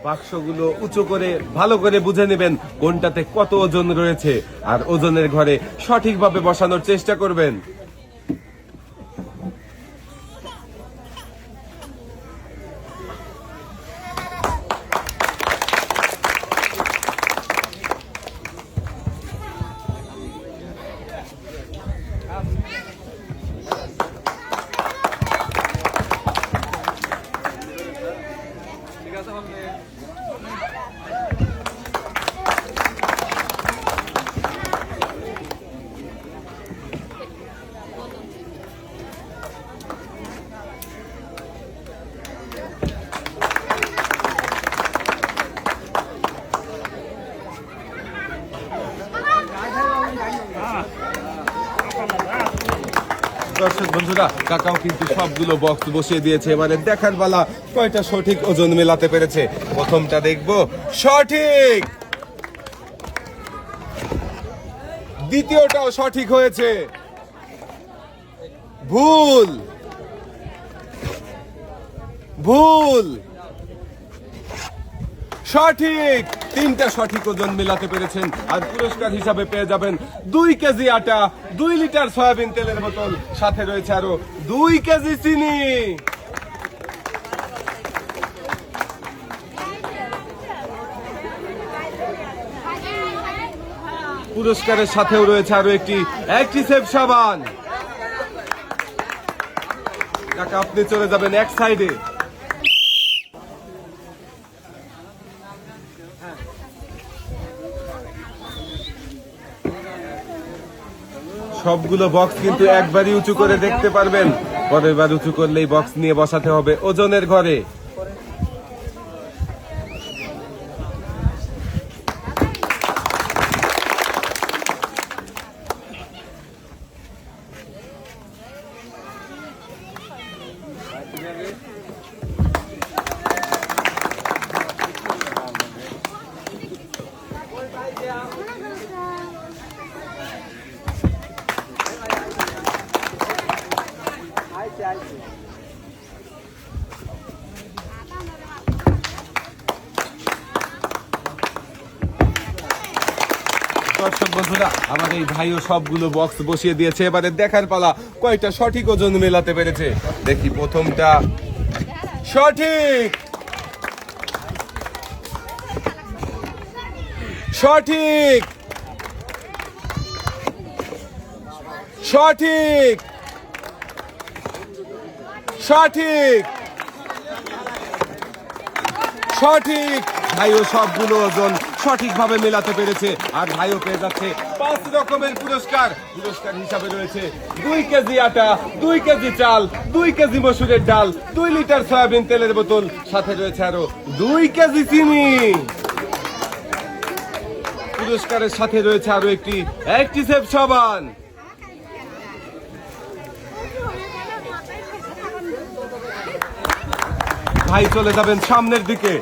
বাক্সগুলো উঁচু করে ভালো করে বুঝে নেবেন কোনটাতে কত ওজন রয়েছে, আর ওজনের ঘরে সঠিকভাবে বসানোর চেষ্টা করবেন। দর্শক বন্ধুরা, কাকাও কিন্তু সবগুলো বক্স বসিয়ে দিয়েছে। এবারে দেখার বেলা কয়টা সঠিক ওজন মেলাতে পেরেছে। প্রথমটা দেখবো সঠিক, দ্বিতীয়টাও সঠিক হয়েছে, ভুল ভুল সঠিক। তিনটা সঠিক ওজন মেলাতে পেরেছেন, আর পুরস্কার হিসাবে পেয়ে যাবেন 2 কেজি আটা, 2 লিটার সয়াবিন তেলের বোতল, সাথে রয়েছে আরো 2 কেজি চিনি। পুরস্কারের সাথেও রয়েছে আরো একটি অ্যাক্টিসেভ সাবান। কাকা আপনি চলে যাবেন এক সাইডে। সবগুলো বক্স কিন্তু একবারই উঁচু করে দেখতে পারবেন, পরের বার উঁচু করলেই বক্স নিয়ে বসাতে হবে ওজনের ঘরে। দর্শক বন্ধুরা, আমার এই ভাইও সবগুলো বক্স বসিয়ে দিয়েছে। এবারে দেখার পালা কয়টা সঠিক ওজন মেলাতে পেরেছে। দেখি প্রথমটা সঠিক, সঠিক সঠিক সঠিক সঠিক। ভাইও সবগুলো ওজন সঠিকভাবে মেলাতে পেরেছে, আর ভাইও পেয়ে যাচ্ছে 5 রকমের পুরস্কার। পুরস্কার হিসাবে রয়েছে 2 কেজি আটা, 2 কেজি চাল, 2 কেজি মসুরের ডাল, 2 লিটার সয়াবিন তেলের বোতল, সাথে রয়েছে আরো 2 কেজি চিনি। পুরস্কারের সাথে রয়েছে আরো একটি অ্যাক্টিসেভ সাবান। ভাই চলে যাবেন সামনের দিকে।